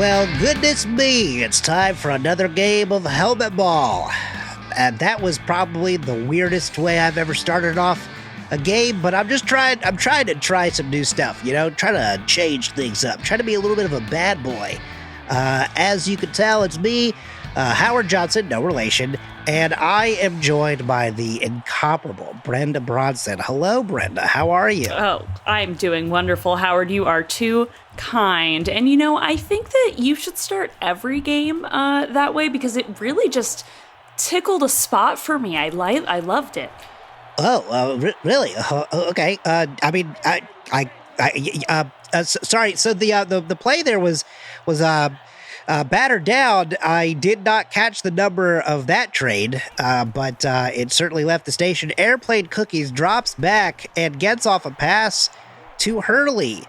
Well, goodness me, it's time for another game of Helmetball. And that was probably the weirdest way I've ever started off a game, but I'm trying to try some new stuff, trying to change things up, trying to be a little bit of a bad boy. As you can tell, it's me, Howard Johnson, no relation, and I am joined by the incomparable Brenda Bronson. Hello, Brenda. How are you? Oh, I'm doing wonderful, Howard. You are too kind. And, I think that you should start every game that way because it really just tickled a spot for me. I loved it. Oh, really? Okay. Sorry. So the play there was battered down. I did not catch the number of that trade, but it certainly left the station. Airplane Cookies drops back and gets off a pass to Hurley.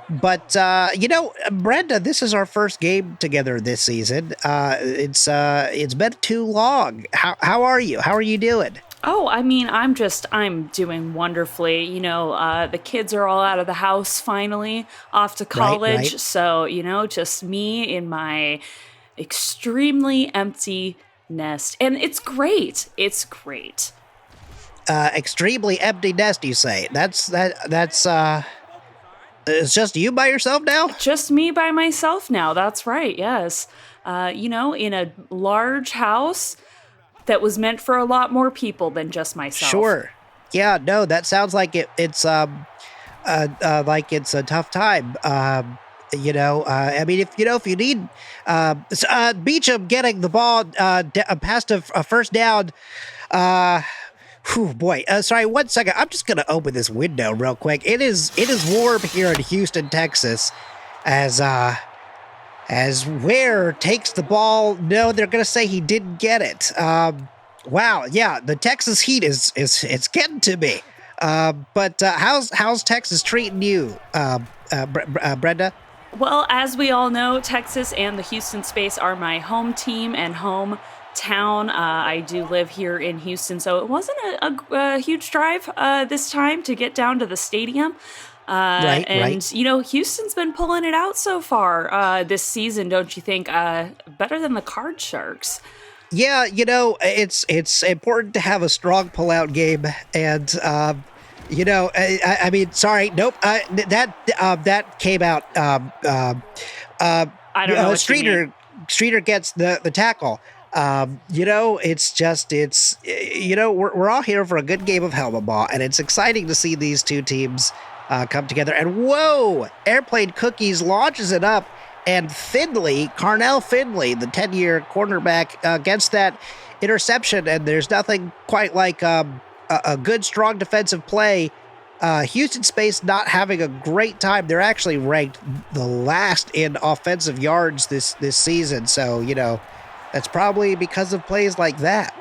But Brenda, this is our first game together this season. It's been too long. How are you? How are you doing? Oh, I'm doing wonderfully. The kids are all out of the house finally, off to college. Right. So, just me in my extremely empty nest. And it's great. It's great. Extremely empty nest, you say? That's it's just you by yourself now? Just me by myself now. That's right. Yes. In a large house that was meant for a lot more people than just myself. Sure. Yeah, no, that sounds like it's a tough time. If you need Beecham getting the ball past a first down. Sorry, 1 second. I'm just gonna open this window real quick. It is warm here in Houston, Texas, as Ware takes the ball. No, they're going to say he didn't get it. Wow, yeah, the Texas heat is getting to me. But how's Texas treating you, Brenda? Well, as we all know, Texas and the Houston space are my home team and home town. I do live here in Houston, so it wasn't a huge drive this time to get down to the stadium. Right. Houston's been pulling it out so far this season, don't you think? Better than the Card Sharks. Yeah, it's important to have a strong pullout game, and sorry, nope. That came out. I don't know. What Streeter gets the tackle. We're all here for a good game of Helmetball, and it's exciting to see these two teams come together. And whoa, Airplane Cookies launches it up, and Carnell Finley, the 10-year cornerback, gets that interception. And there's nothing quite like a good, strong defensive play. Houston space not having a great time. They're actually ranked the last in offensive yards this season. So, that's probably because of plays like that.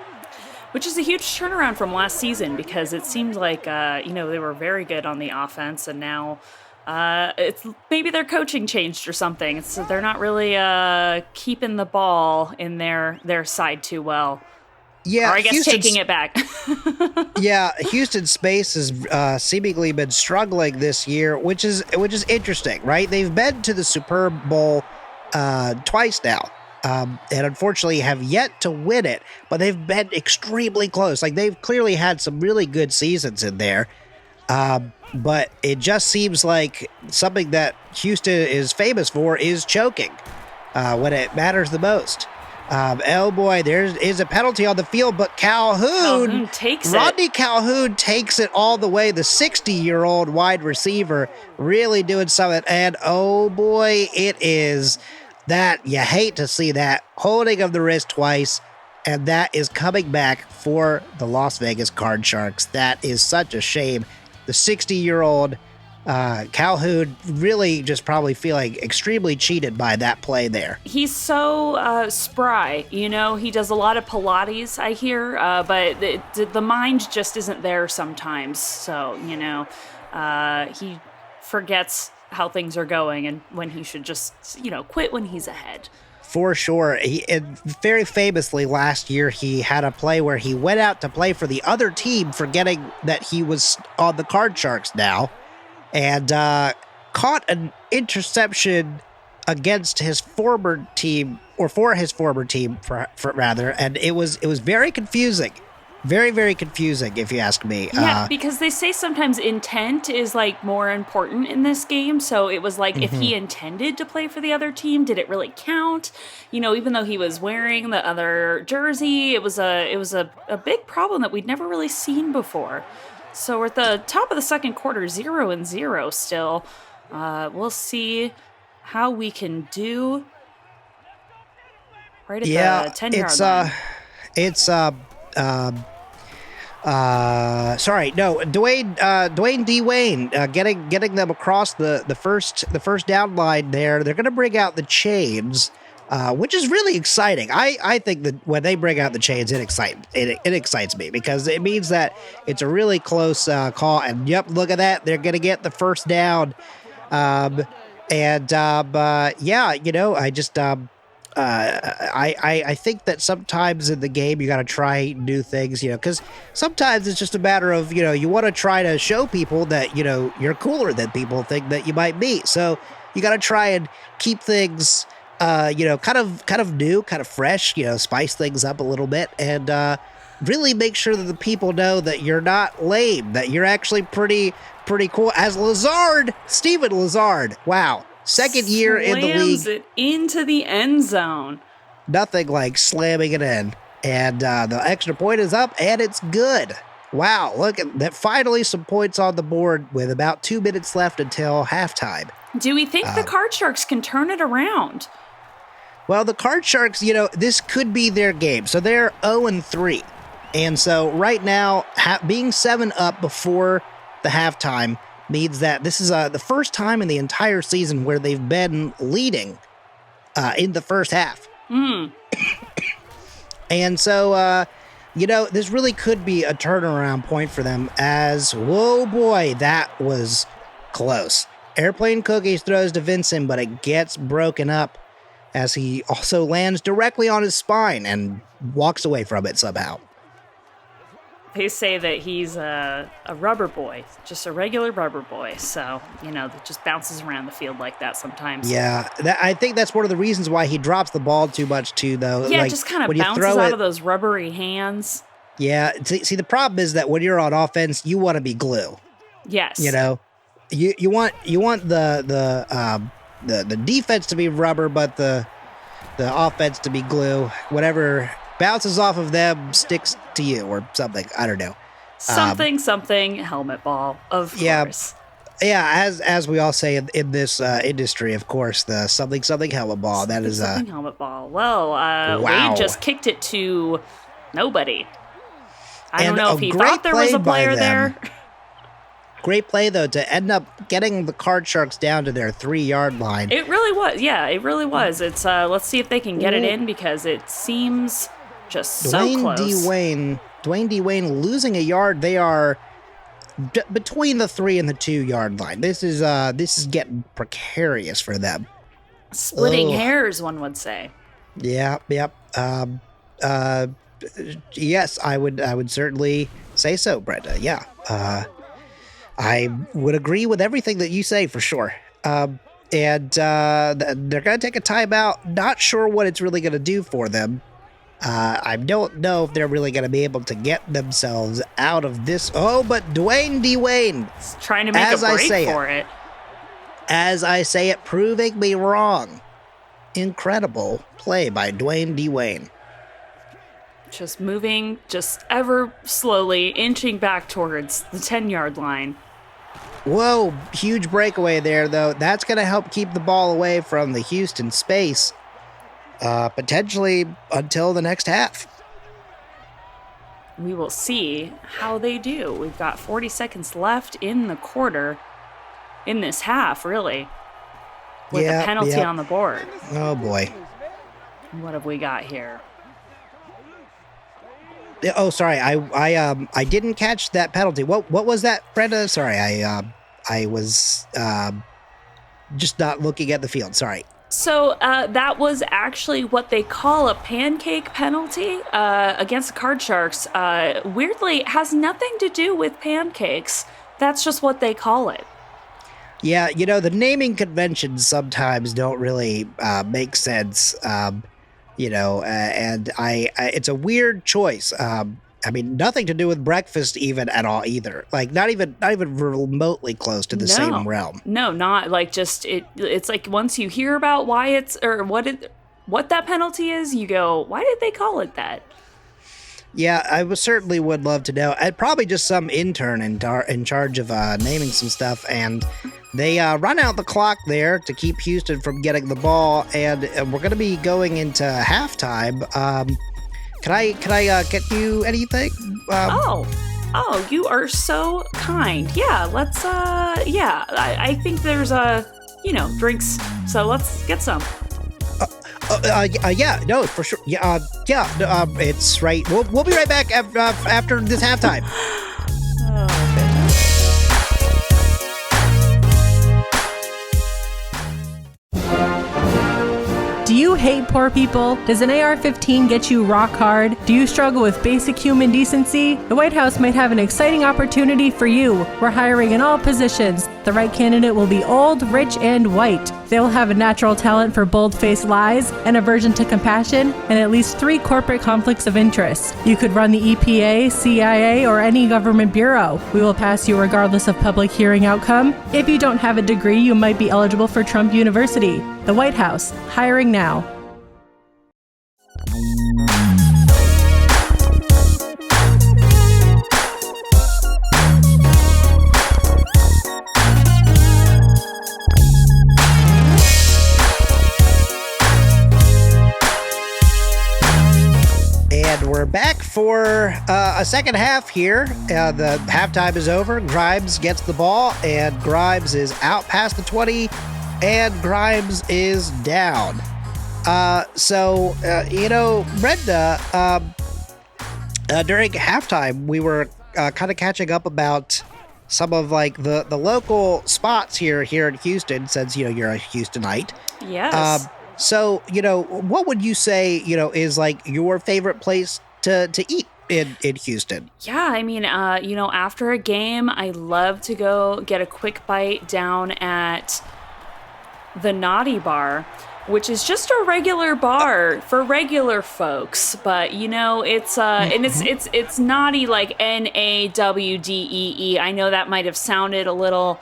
Which is a huge turnaround from last season because it seemed like, they were very good on the offense, and now it's maybe their coaching changed or something. So they're not really keeping the ball in their side too well. Yeah, or I guess taking it back. Yeah, Houston space has seemingly been struggling this year, which is interesting, right? They've been to the Super Bowl twice now. And unfortunately have yet to win it, but they've been extremely close. Like, they've clearly had some really good seasons in there. But it just seems like something that Houston is famous for is choking when it matters the most. There is a penalty on the field, but Calhoun takes it. Rodney Calhoun takes it all the way. The 60-year-old wide receiver really doing something. And oh boy, it is that you hate to see that holding of the wrist twice, and that is coming back for the Las Vegas Card Sharks. That is such a shame. The 60-year-old Calhoun really just probably feeling extremely cheated by that play there. He's so spry, he does a lot of Pilates, I hear, but the mind just isn't there sometimes. So, he forgets how things are going and when he should just, quit when he's ahead. For sure. Very famously last year, he had a play where he went out to play for the other team, forgetting that he was on the Card Sharks now, and caught an interception against his former team, or for his former team, for rather, and it was very confusing. Very, very confusing, if you ask me. Yeah, because they say sometimes intent is like more important in this game. So it was like, if he intended to play for the other team, did it really count? You know, even though he was wearing the other jersey, it was a big problem that we'd never really seen before. So we're at the top of the second quarter, 0-0 still. We'll see how we can do right at the 10-yard line. Dwayne D. Wayne getting them across the first down line there. They're going to bring out the chains, which is really exciting. I think that when they bring out the chains, it excites me, because it means that it's a really close call. And yep, look at that, they're going to get the first down. I think that sometimes in the game you got to try new things, because sometimes it's just a matter of, you want to try to show people that, you're cooler than people think that you might be. So you got to try and keep things, kind of new, kind of fresh, spice things up a little bit, and really make sure that the people know that you're not lame, that you're actually pretty cool. As Steven Lazard, wow. Second year in the league. Slams it into the end zone. Nothing like slamming it in. And the extra point is up, and it's good. Wow, look at that. Finally some points on the board with about 2 minutes left until halftime. Do we think the Card Sharks can turn it around? Well, the Card Sharks, this could be their game. So they're 0-3. And so right now, being 7 up before the halftime means that this is the first time in the entire season where they've been leading in the first half. And so, this really could be a turnaround point for them, as, whoa boy, that was close. Airplane Cookies throws to Vincent, but it gets broken up as he also lands directly on his spine and walks away from it somehow. They say that he's a rubber boy, just a regular rubber boy. So, that just bounces around the field like that sometimes. Yeah, I think that's one of the reasons why he drops the ball too much too, though. Yeah, just kind of bounces out of those rubbery hands. Yeah, see, the problem is that when you're on offense, you want to be glue. Yes. You want the defense to be rubber, but the offense to be glue. Whatever bounces off of them sticks to you or something. I don't know. Something Helmetball, of course. Yeah, as we all say in this industry, of course, the something Helmetball. That is something Helmetball. Well, wow. Wade just kicked it to nobody. I don't know if he thought there was a player there. Great play, though, to end up getting the Card Sharks down to their 3-yard line. It really was. Yeah, it really was. It's let's see if they can get it in, because it seems just so close. Dwayne D. Wayne losing a yard. They are between the 3 and the 2-yard line. This is getting precarious for them. Splitting hairs, one would say. Yeah. Yep. Yes, I would certainly say so, Brenda. Yeah. I would agree with everything that you say, for sure. And they're going to take a timeout. Not sure what it's really going to do for them. I don't know if they're really going to be able to get themselves out of this. Oh, but Dwayne D. Wayne. He's trying to make a break for it. As I say it, proving me wrong. Incredible play by Dwayne D. Wayne. Just moving, just ever slowly inching back towards the 10-yard line. Whoa, huge breakaway there, though. That's going to help keep the ball away from the Houston space, potentially until the next half. We will see how they do. We've got 40 seconds left in the quarter, in this half, really, with a penalty on the board. Oh, boy. What have we got here? Oh, sorry. I didn't catch that penalty. What was that, Brenda? Sorry, I was just not looking at the field. Sorry. So that was actually what they call a pancake penalty against the Card Sharks. Weirdly, it has nothing to do with pancakes. That's just what they call it. Yeah, the naming conventions sometimes don't really make sense. And it's a weird choice. I mean, nothing to do with breakfast even at all either. Like not even remotely close to the same No, realm. no, not like just it's like once you hear about why it's or what that penalty is, you go, why did they call it that? Yeah, certainly would love to know. And probably just some intern in charge of naming some stuff, and they run out the clock there to keep Houston from getting the ball, and we're going to be going into halftime. Can I get you anything? Oh, you are so kind. Yeah, let's yeah, I think there's drinks, so let's get some. Yeah, no, for sure. Yeah, it's right. We'll be right back after this halftime. Oh, goodness. Do you hate poor people? Does an AR-15 get you rock hard? Do you struggle with basic human decency? The White House might have an exciting opportunity for you. We're hiring in all positions. The right candidate will be old, rich, and white. They will have a natural talent for bold-faced lies, an aversion to compassion, and at least 3 corporate conflicts of interest. You could run the EPA, CIA, or any government bureau. We will pass you regardless of public hearing outcome. If you don't have a degree, you might be eligible for Trump University. The White House, hiring now. And we're back for a second half here. The halftime is over. Grimes gets the ball, and Grimes is out past the 20, and Grimes is down. Brenda, during halftime, we were kind of catching up about some of like the local spots here in Houston, since you're a Houstonite. Yes. So, what would you say, is like your favorite place to eat in Houston? Yeah, I mean, after a game, I love to go get a quick bite down at the Naughty Bar, which is just a regular bar for regular folks, but it's and it's naughty, like NAWDEE. I know that might have sounded a little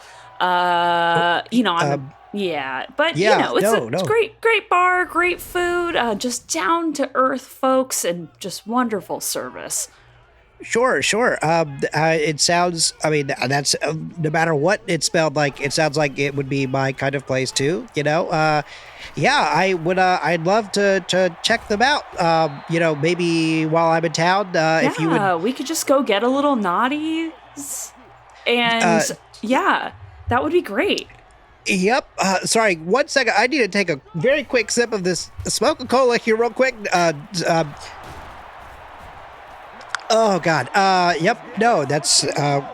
yeah, but it's great bar, great food, just down to earth folks, and just wonderful service. Sure. It sounds, I mean, that's no matter what it spelled like, it sounds like it would be my kind of place too, Yeah, I would, I'd love to check them out, maybe while I'm in town, if you would. Yeah, we could just go get a little naughties, and that would be great. Yep. Sorry, 1 second. I need to take a very quick sip of this Smoke-A-Cola here real quick. Oh God. Yep. No, that's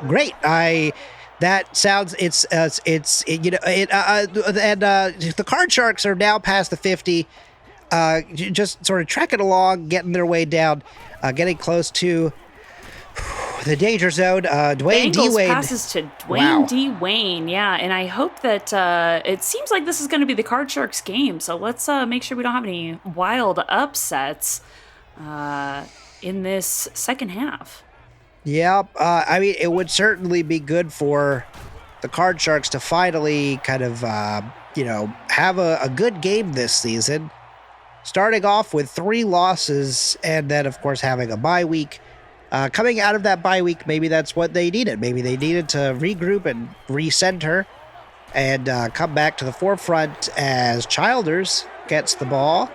great. That sounds. The card sharks are now past the 50. Just sort of trekking along, getting their way down, getting close to the danger zone. Dwayne D. Wayne passes to Dwayne D. Wayne. Yeah, and I hope that it seems like this is going to be the Card Sharks game. So let's make sure we don't have any wild upsets in this second half. Yeah, I mean, it would certainly be good for the Card Sharks to finally kind of, have a good game this season. Starting off with 3 losses and then, of course, having a bye week. Coming out of that bye week, maybe that's what they needed. Maybe they needed to regroup and recenter and come back to the forefront as Childers gets the ball.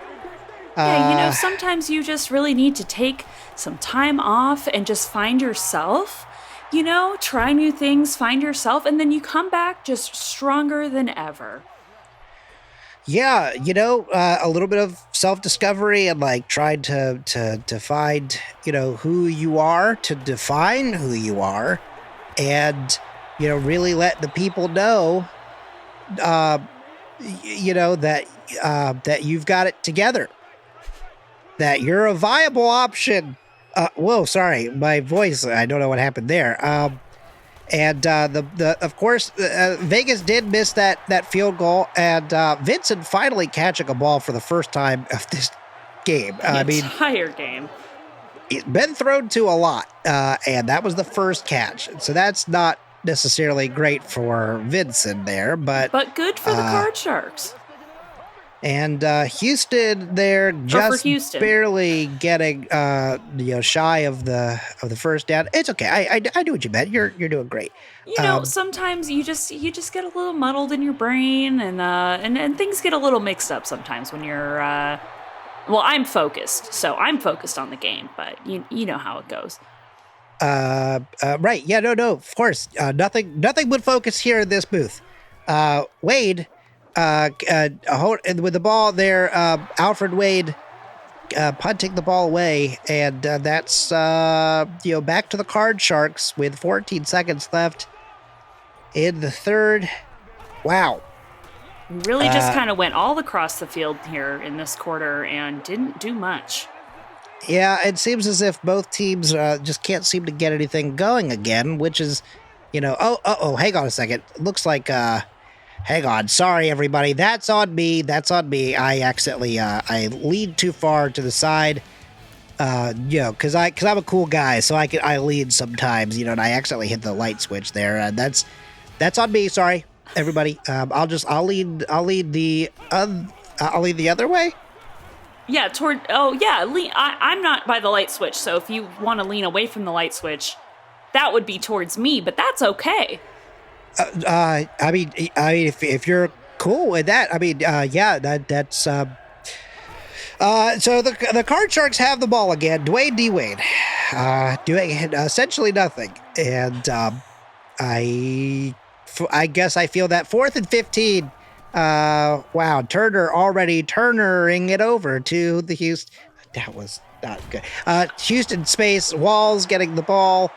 Yeah, sometimes you just really need to take some time off and just find yourself, try new things, find yourself, and then you come back just stronger than ever. Yeah, a little bit of self-discovery and like trying to find, who you are, to define who you are, and, really let the people know, that you've got it together, that you're a viable option. Whoa, sorry, my voice, I don't know what happened there. And of course, Vegas did miss that field goal, and Vincent finally catching a ball for the first time of this game. Entire game. It's been thrown to a lot, and that was the first catch. So that's not necessarily great for Vincent there, but good for the Card Sharks. And Houston there just barely getting shy of the first down. It's okay. I do what you meant. You're doing great. Sometimes you just get a little muddled in your brain, and things get a little mixed up sometimes when you're. I'm focused, so I'm focused on the game, but you know how it goes. Right. Yeah. No. Of course. Nothing but focus here in this booth. Wade. With the ball there, Alfred Wade punting the ball away, and that's back to the Card Sharks with 14 seconds left in the third. Wow. Really just kind of went all across the field here in this quarter and didn't do much. Yeah, it seems as if both teams just can't seem to get anything going again, which is, hang on a second. Looks like, hang on. Sorry, everybody. That's on me. I accidentally, I leaned too far to the side, because I'm a cool guy, so I lean sometimes, and I accidentally hit the light switch there. That's on me. Sorry, everybody. I'll lean the other way. Yeah, I'm not by the light switch, so if you want to lean away from the light switch, that would be towards me, but that's okay. If you're cool with that, that's. So the Card Sharks have the ball again. Dwayne D. Wade, doing essentially nothing, and I guess I feel that 4th and 15. Wow, Turnering it over to the Houston. That was not good. Houston space, Walls getting the ball.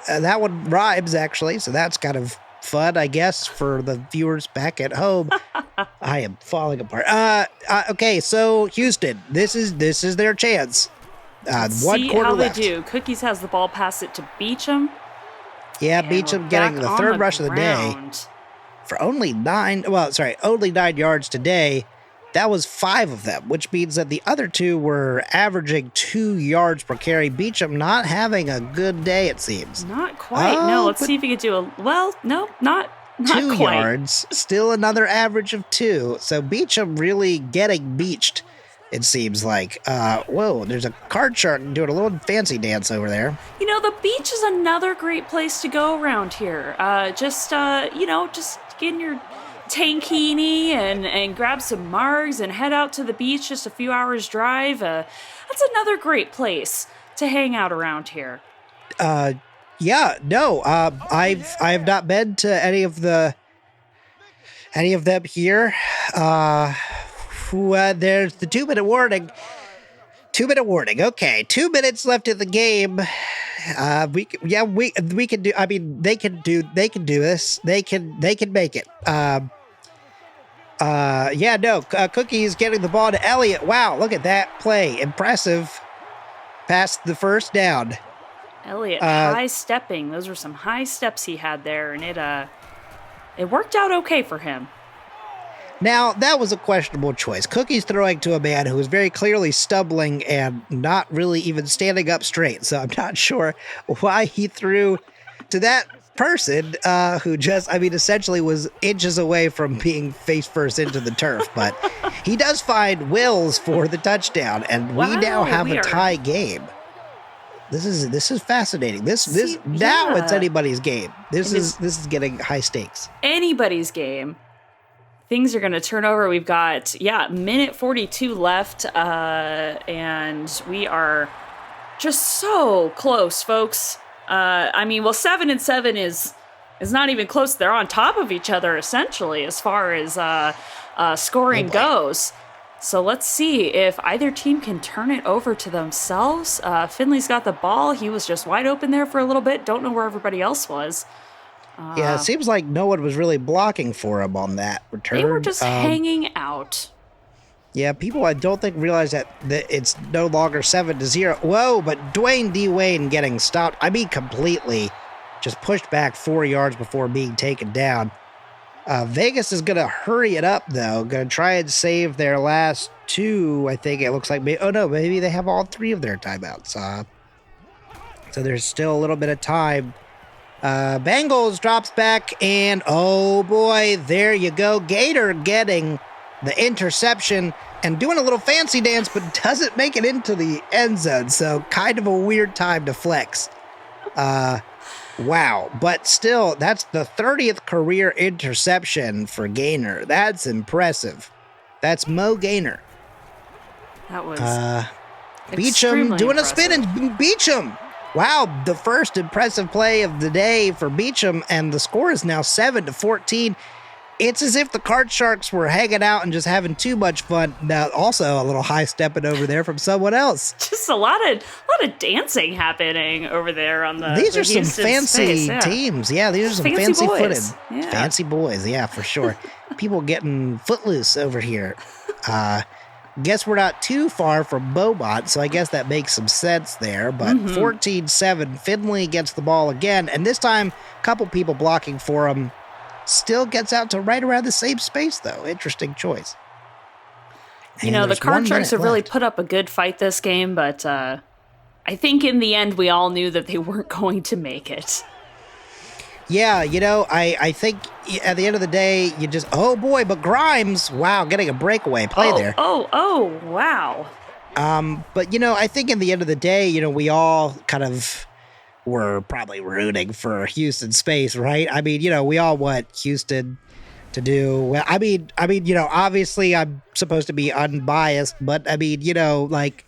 That one rhymes actually, so that's kind of fun, I guess, for the viewers back at home. I am falling apart. Okay, so Houston, this is their chance. One quarter left. See how they do. Cookies has the ball, pass it to Beecham. Yeah, Beecham getting the third rush of the day for only 9 yards today. That was 5 of them, which means that the other 2 were averaging 2 yards per carry. Beecham not having a good day, it seems. Not quite. No, let's see if he could do not 2 quite. yards. Still another average of 2. So Beecham really getting beached, it seems like. Whoa, there's a Card Shark doing a little fancy dance over there. The beach is another great place to go around here. Just get in your tankini and grab some margs and head out to the beach, just a few hours drive. That's another great place to hang out around here. I've not been to any of them here. There's the 2-minute warning. 2-minute warning. Okay, 2 minutes left in the game. We can do. I mean, they can do this. They can make it. Cookie's getting the ball to Elliott. Wow, look at that play. Impressive. Past the first down. Elliott high stepping. Those were some high steps he had there, and it worked out okay for him. Now, that was a questionable choice. Cookie's throwing to a man who was very clearly stumbling and not really even standing up straight. So I'm not sure why he threw to that person who essentially was inches away from being face first into the turf. But he does find Wills for the touchdown, and we now have a tie game. This is fascinating. Now it's anybody's game. This is getting high stakes. Anybody's game. Things are going to turn over. We've got, minute 42 left, and we are just so close, folks. 7-7 is not even close. They're on top of each other, essentially, as far as scoring goes. So let's see if either team can turn it over to themselves. Finley's got the ball. He was just wide open there for a little bit. Don't know where everybody else was. It seems like no one was really blocking for him on that return. They were just hanging out. Yeah, people I don't think realize that it's no longer 7-0. Whoa, but Dwayne D. Wayne getting stopped. I mean, completely just pushed back 4 yards before being taken down. Vegas is going to hurry it up, though. Going to try and save their last 2, I think it looks like. Maybe they have all 3 of their timeouts. So there's still a little bit of time. Bengals drops back, and oh boy, there you go. Gator getting the interception and doing a little fancy dance, but doesn't make it into the end zone. So kind of a weird time to flex. Wow. But still, that's the 30th career interception for Gaynor. That's impressive. That's Mo Gaynor. That was Beecham doing impressive. a spin and Beecham. Wow, the first impressive play of the day for Beecham, and the score is now 7-14. It's as if the Card Sharks were hanging out and just having too much fun. Now, also a little high stepping over there from someone else. Just a lot of dancing happening over there on the. These the are some Houston fancy space, yeah. teams. Yeah, these are some Fancy fancy boys. footed. Yeah. Fancy boys, yeah, for sure. People getting footloose over here. Guess we're not too far from Beaumont, so I guess that makes some sense there. But 14-7, Finley gets the ball again, and this time, a couple people blocking for him. Still gets out to right around the same space, though. Interesting choice. You know, the Card Sharks have really put up a good fight this game, but I think in the end we all knew that they weren't going to make it. Yeah, you know, I think at the end of the day, you just, oh boy, but Grimes, wow, getting a breakaway play there. Oh, wow. But, you know, I think in the end of the day, you know, we all kind of were probably rooting for Houston space, right? I mean, you know, we all want Houston to do well. I mean, you know, obviously I'm supposed to be unbiased, but I mean, you know, like,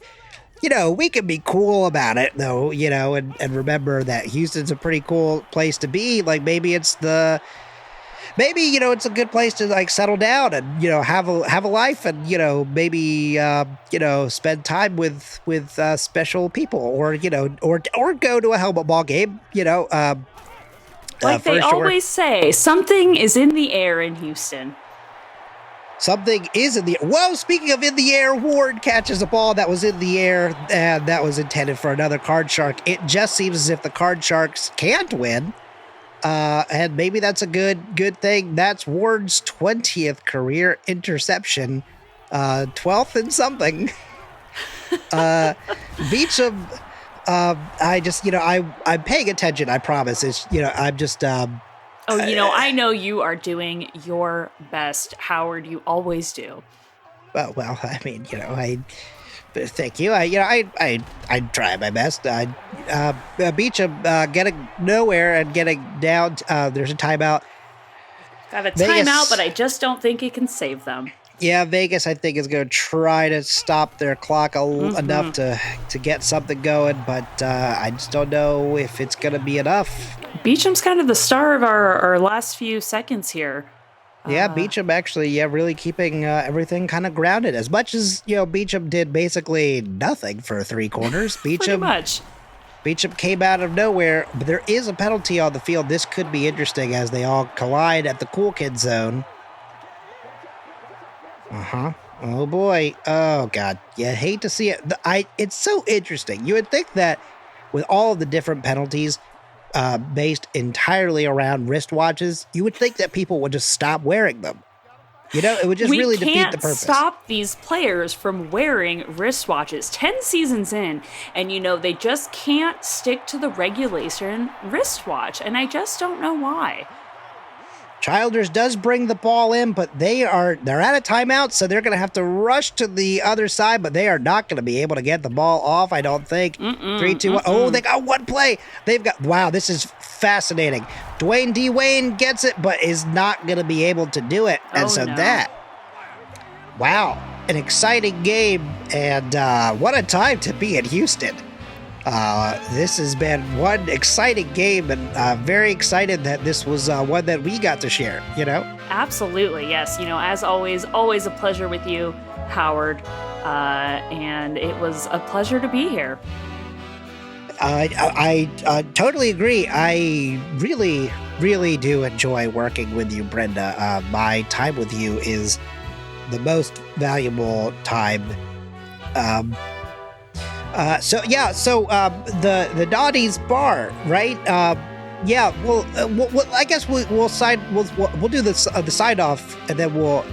you know, we can be cool about it though, you know, and remember that Houston's a pretty cool place to be. Like maybe you know, it's a good place to like settle down and, you know, have a life and, you know, maybe, you know, spend time with special people or, you know, or go to a Helmetball game, you know, like they always say, something is in the air in Houston. Something is in the air. Whoa, speaking of in the air, Ward catches a ball that was in the air and that was intended for another Card Shark. It just seems as if the Card Sharks can't win. And maybe that's a good thing. That's Ward's 20th career interception, 12th and something. Beecham, I just, you know, I'm paying attention. I promise. It's, you know, I'm just, Oh, you know, I know you are doing your best, Howard. You always do. Well, I mean, you know, thank you. I try my best. Beecham getting nowhere and getting down. There's a timeout. Got a timeout, but I just don't think it can save them. Yeah, Vegas, I think, is going to try to stop their clock enough to get something going, but I just don't know if it's going to be enough. Beecham's kind of the star of our last few seconds here. Yeah, Beecham actually, really keeping everything kind of grounded. As much as, you know, Beecham did basically nothing for 3 quarters. Pretty much. Beecham came out of nowhere, but there is a penalty on the field. This could be interesting as they all collide at the Cool Kid zone. Oh boy. Oh God. You hate to see it. It's so interesting. You would think that with all of the different penalties based entirely around wristwatches, you would think that people would just stop wearing them. You know, it would just really defeat the purpose. We can't stop these players from wearing wristwatches 10 seasons in, and, you know, they just can't stick to the regulation wristwatch, and I just don't know why. Childers does bring the ball in, but they're at a timeout, so they're going to have to rush to the other side, but they are not going to be able to get the ball off, I don't think. 3, 2, 1. Oh, they got one play. Wow, this is fascinating. Dwayne D. Wayne gets it, but is not going to be able to do it. And wow, an exciting game, and what a time to be in Houston. This has been one exciting game, and very excited that this was one that we got to share, you know? Absolutely, yes. You know, as always a pleasure with you, Howard, and it was a pleasure to be here. I totally agree. I really, really do enjoy working with you, Brenda. My time with you is the most valuable time. So the Dottie's bar, right? Yeah, well, I guess we'll do the sign off, and then we'll.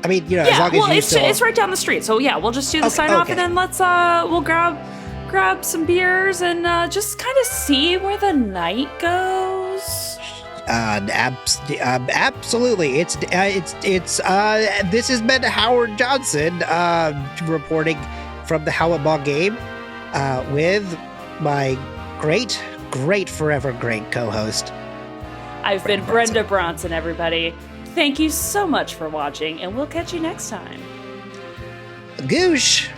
I mean, you know, as long as it's right down the street. So yeah, we'll just do the sign off, and then we'll grab some beers and just kind of see where the night goes. Absolutely. It's this has been Howard Johnson reporting from the Helmetball game with my great forever great co-host. I've been Brenda Bronson, everybody. Thank you so much for watching, and we'll catch you next time. Goosh.